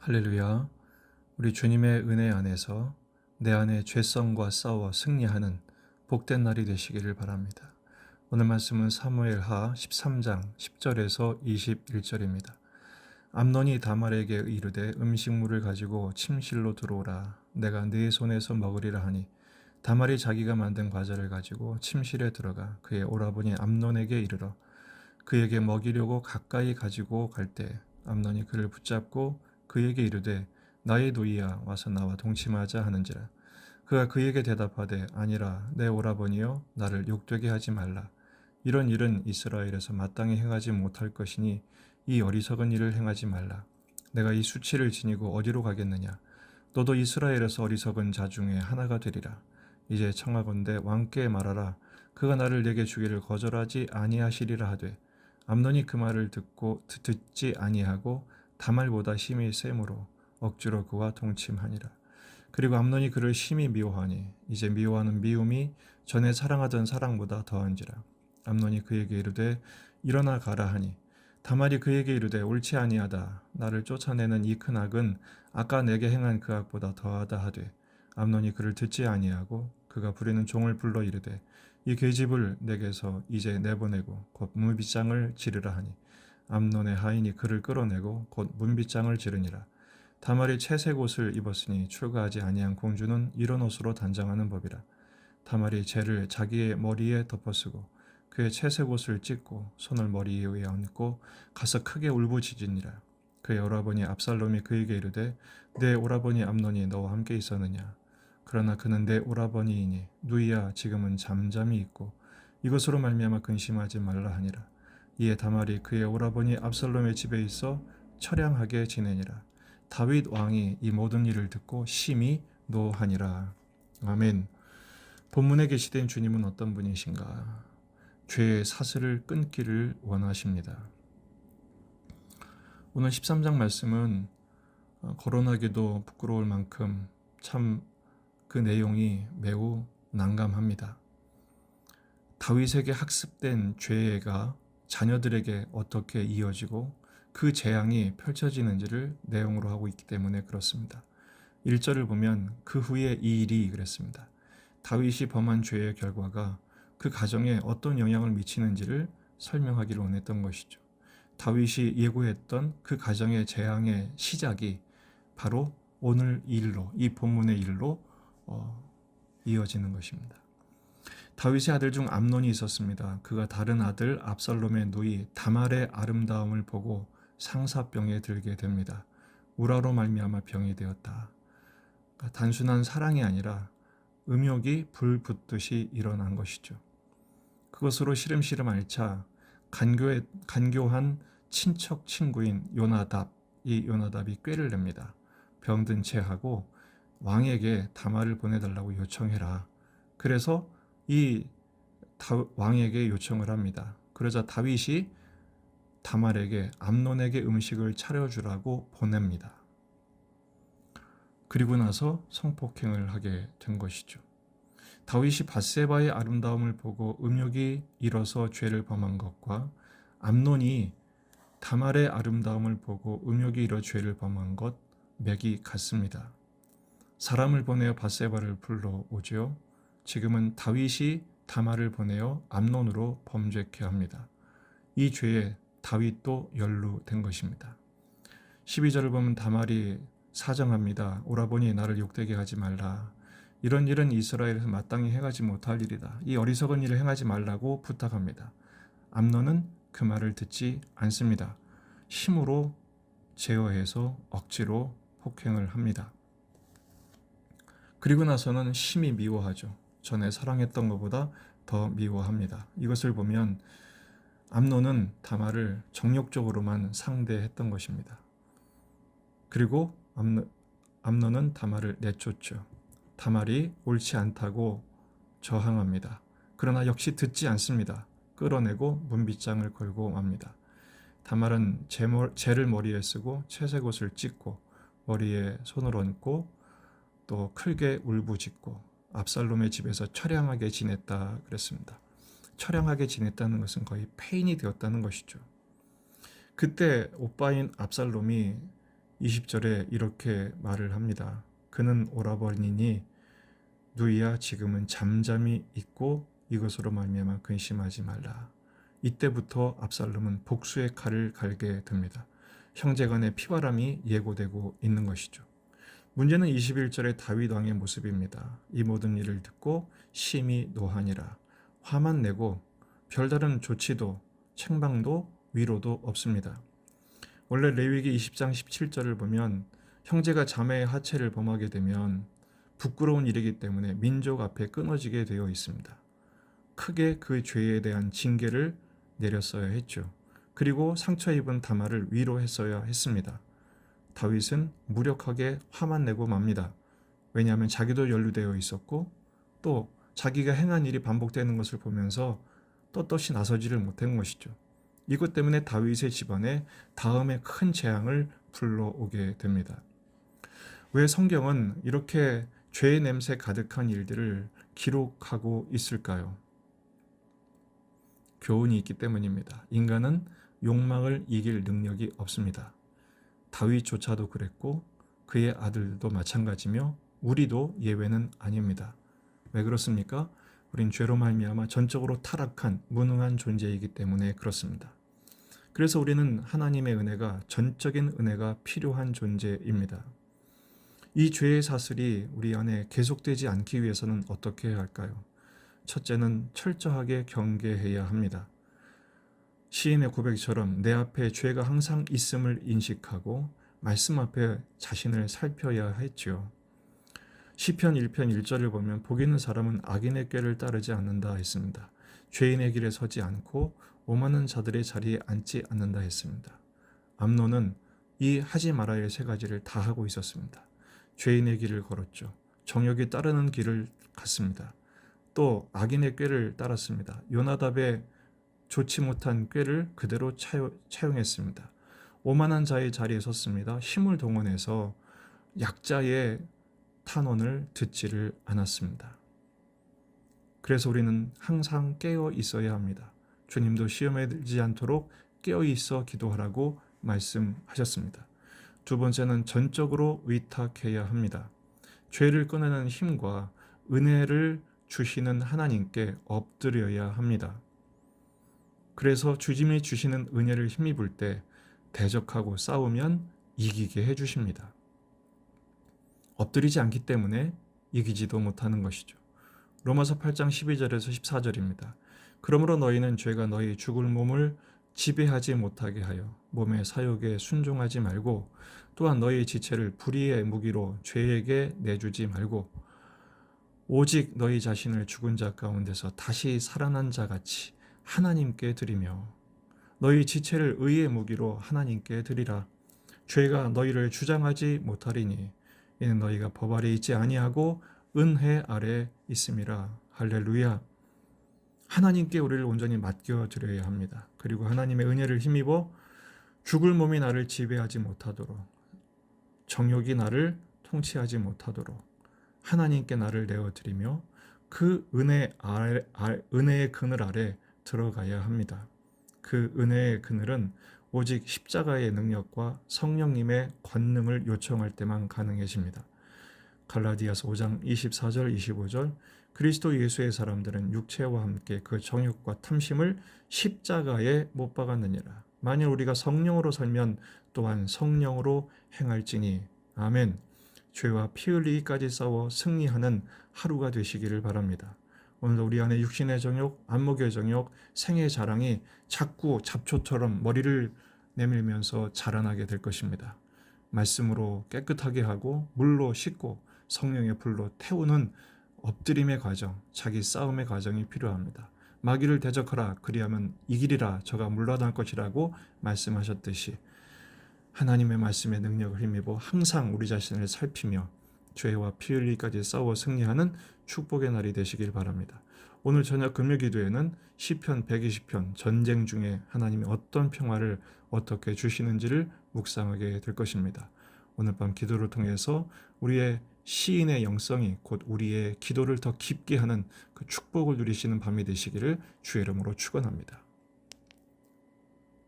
할렐루야. 우리 주님의 은혜 안에서 내 안의 죄성과 싸워 승리하는 복된 날이 되시기를 바랍니다. 오늘 말씀은 사무엘하 13장 10절에서 21절입니다. 암논이 다말에게 이르되 음식물을 가지고 침실로 들어오라. 내가 네 손에서 먹으리라 하니 다말이 자기가 만든 과자를 가지고 침실에 들어가 그의 오라버니 암논에게 이르러 그에게 먹이려고 가까이 가지고 갈 때 암논이 그를 붙잡고 그에게 이르되 나의 누이야 와서 나와 동침하자 하는지라. 그가 그에게 대답하되 아니라 내 오라버니여 나를 욕되게 하지 말라. 이런 일은 이스라엘에서 마땅히 행하지 못할 것이니 이 어리석은 일을 행하지 말라. 내가 이 수치를 지니고 어디로 가겠느냐. 너도 이스라엘에서 어리석은 자 중에 하나가 되리라. 이제 청하건대 왕께 말하라. 그가 나를 내게 주기를 거절하지 아니하시리라 하되 암논이 그 말을 듣지 아니하고 다말보다 심히 세므로 억지로 그와 동침하니라. 그리고 암논이 그를 심히 미워하니 이제 미워하는 미움이 전에 사랑하던 사랑보다 더한지라. 암논이 그에게 이르되 일어나 가라 하니 다말이 그에게 이르되 옳지 아니하다. 나를 쫓아내는 이 큰 악은 아까 내게 행한 그 악보다 더하다 하되 암논이 그를 듣지 아니하고 그가 부리는 종을 불러 이르되 이 계집을 내게서 이제 내보내고 곧 문빗장을 지르라 하니 암논의 하인이 그를 끌어내고 곧 문빗장을 지르니라. 다말이 채색 옷을 입었으니 출가하지 아니한 공주는 이런 옷으로 단장하는 법이라. 다말이 재를 자기의 머리에 덮어쓰고 그의 채색 옷을 찢고 손을 머리 위에 얹고 가서 크게 울부짖으니라. 그의 오라버니 압살롬이 그에게 이르되 내 오라버니 암논이 너와 함께 있었느냐. 그러나 그는 내 오라버니이니 누이야 지금은 잠잠히 있고 이것으로 말미암아 근심하지 말라 하니라. 이에 다말이 그의 오라버니 압살롬의 집에 있어 처량하게 지내니라. 다윗 왕이 이 모든 일을 듣고 심히 노하니라. 아멘. 본문에 계시된 주님은 어떤 분이신가? 죄의 사슬을 끊기를 원하십니다. 오늘 13장 말씀은 거론하기도 부끄러울 만큼 참 그 내용이 매우 난감합니다. 다윗에게 학습된 죄가 자녀들에게 어떻게 이어지고 그 재앙이 펼쳐지는지를 내용으로 하고 있기 때문에 그렇습니다. 1절을 보면 그 후에 이 일이 그랬습니다. 다윗이 범한 죄의 결과가 그 가정에 어떤 영향을 미치는지를 설명하기를 원했던 것이죠. 다윗이 예고했던 그 가정의 재앙의 시작이 바로 오늘 일로, 이 본문의 일로 이어지는 것입니다. 다윗의 아들 중 암논이 있었습니다. 그가 다른 아들 압살롬의 누이 다말의 아름다움을 보고 상사병에 들게 됩니다. 우라로 말미암아 병이 되었다. 그러니까 단순한 사랑이 아니라 음욕이 불 붙듯이 일어난 것이죠. 그것으로 시름시름 앓자 간교한 친척 친구인 요나답, 이 요나답이 꾀를 냅니다. 병든 채 하고 왕에게 다말을 보내달라고 요청해라. 그래서 이 왕에게 요청을 합니다. 그러자 다윗이 다말에게 암논에게 음식을 차려주라고 보냅니다. 그리고 나서 성폭행을 하게 된 것이죠. 다윗이 밧세바의 아름다움을 보고 음욕이 일어서 죄를 범한 것과 암논이 다말의 아름다움을 보고 음욕이 일어 죄를 범한 것 맥이 같습니다. 사람을 보내어 밧세바를 불러오죠. 지금은 다윗이 다말을 보내어 암논으로 범죄케 합니다. 이 죄에 다윗도 연루된 것입니다. 12절을 보면 다말이 사정합니다. 오라버니 나를 욕되게 하지 말라. 이런 일은 이스라엘에서 마땅히 행하지 못할 일이다. 이 어리석은 일을 행하지 말라고 부탁합니다. 암논은 그 말을 듣지 않습니다. 힘으로 제어해서 억지로 폭행을 합니다. 그리고 나서는 심히 미워하죠. 전에 사랑했던 것보다 더 미워합니다. 이것을 보면 암논은 다말을 정욕적으로만 상대했던 것입니다. 그리고 암논은 다말을 내쫓죠. 다말이 옳지 않다고 저항합니다. 그러나 역시 듣지 않습니다. 끌어내고 문빗장을 걸고 맙니다. 다말은 재를 머리에 쓰고 채색 옷을 찢고 머리에 손을 얹고 또 크게 울부짖고 압살롬의 집에서 처량하게 지냈다 그랬습니다. 처량하게 지냈다는 것은 거의 폐인이 되었다는 것이죠. 그때 오빠인 압살롬이 20절에 이렇게 말을 합니다. 그는 오라버니니 누이야 지금은 잠잠히 있고 이것으로 말미암아 근심하지 말라. 이때부터 압살롬은 복수의 칼을 갈게 됩니다. 형제간의 피바람이 예고되고 있는 것이죠. 문제는 21절의 다윗 왕의 모습입니다. 이 모든 일을 듣고 심히 노하니라. 화만 내고 별다른 조치도 책망도 위로도 없습니다. 원래 레위기 20장 17절을 보면 형제가 자매의 하체를 범하게 되면 부끄러운 일이기 때문에 민족 앞에 끊어지게 되어 있습니다. 크게 그 죄에 대한 징계를 내렸어야 했죠. 그리고 상처 입은 다말을 위로했어야 했습니다. 다윗은 무력하게 화만 내고 맙니다. 왜냐하면 자기도 연루되어 있었고 또 자기가 행한 일이 반복되는 것을 보면서 떳떳이 나서지를 못한 것이죠. 이것 때문에 다윗의 집안에 다음에 큰 재앙을 불러오게 됩니다. 왜 성경은 이렇게 죄의 냄새 가득한 일들을 기록하고 있을까요? 교훈이 있기 때문입니다. 인간은 욕망을 이길 능력이 없습니다. 다윗조차도 그랬고 그의 아들도 마찬가지며 우리도 예외는 아닙니다. 왜 그렇습니까? 우린 죄로 말미암아 전적으로 타락한 무능한 존재이기 때문에 그렇습니다. 그래서 우리는 하나님의 은혜가 전적인 은혜가 필요한 존재입니다. 이 죄의 사슬이 우리 안에 계속되지 않기 위해서는 어떻게 해야 할까요? 첫째는 철저하게 경계해야 합니다. 시인의 고백처럼 내 앞에 죄가 항상 있음을 인식하고 말씀 앞에 자신을 살펴야 했지요. 시편 1편 1절을 보면 복 있는 사람은 악인의 꾀를 따르지 않는다 했습니다. 죄인의 길에 서지 않고 오만한 자들의 자리에 앉지 않는다 했습니다. 암논은 이 하지 말아야 할 세 가지를 다 하고 있었습니다. 죄인의 길을 걸었죠. 정욕이 따르는 길을 갔습니다. 또 악인의 꾀를 따랐습니다. 요나답의 좋지 못한 꾀를 그대로 차용했습니다. 오만한 자의 자리에 섰습니다. 힘을 동원해서 약자의 탄원을 듣지를 않았습니다. 그래서 우리는 항상 깨어 있어야 합니다. 주님도 시험에 들지 않도록 깨어 있어 기도하라고 말씀하셨습니다. 두 번째는 전적으로 의탁해야 합니다. 죄를 끊어내는 힘과 은혜를 주시는 하나님께 엎드려야 합니다. 그래서 주님이 주시는 은혜를 힘입을 때 대적하고 싸우면 이기게 해주십니다. 엎드리지 않기 때문에 이기지도 못하는 것이죠. 로마서 8장 12절에서 14절입니다. 그러므로 너희는 죄가 너희 죽을 몸을 지배하지 못하게 하여 몸의 사욕에 순종하지 말고 또한 너희 지체를 불의의 무기로 죄에게 내주지 말고 오직 너희 자신을 죽은 자 가운데서 다시 살아난 자 같이 하나님께 드리며 너희 지체를 의의 무기로 하나님께 드리라. 죄가 너희를 주장하지 못하리니 이는 너희가 법 아래 있지 아니하고 은혜 아래 있음이라. 할렐루야. 하나님께 우리를 온전히 맡겨드려야 합니다. 그리고 하나님의 은혜를 힘입어 죽을 몸이 나를 지배하지 못하도록 정욕이 나를 통치하지 못하도록 하나님께 나를 내어드리며 그 은혜의 그늘 아래 들어가야 합니다. 그 은혜의 그늘은 오직 십자가의 능력과 성령님의 권능을 요청할 때만 가능해집니다. 갈라디아서 5장 24절 25절 그리스도 예수의 사람들은 육체와 함께 그 정욕과 탐심을 십자가에 못 박았느니라. 만일 우리가 성령으로 살면 또한 성령으로 행할지니 아멘. 죄와 피 흘리기까지 싸워 승리하는 하루가 되시기를 바랍니다. 오늘도 우리 안에 육신의 정욕, 안목의 정욕, 생의 자랑이 자꾸 잡초처럼 머리를 내밀면서 자라나게 될 것입니다. 말씀으로 깨끗하게 하고 물로 씻고 성령의 불로 태우는 엎드림의 과정, 자기 싸움의 과정이 필요합니다. 마귀를 대적하라 그리하면 이기리라 저가 물러날 것이라고 말씀하셨듯이 하나님의 말씀의 능력을 힘입어 항상 우리 자신을 살피며 죄와 피 흘리기까지 싸워 승리하는 축복의 날이 되시길 바랍니다. 오늘 저녁 금요 기도에는 시편 120편 전쟁 중에 하나님이 어떤 평화를 어떻게 주시는지를 묵상하게 될 것입니다. 오늘 밤 기도를 통해서 우리의 시인의 영성이 곧 우리의 기도를 더 깊게 하는 그 축복을 누리시는 밤이 되시기를 주의 이름으로 축원합니다.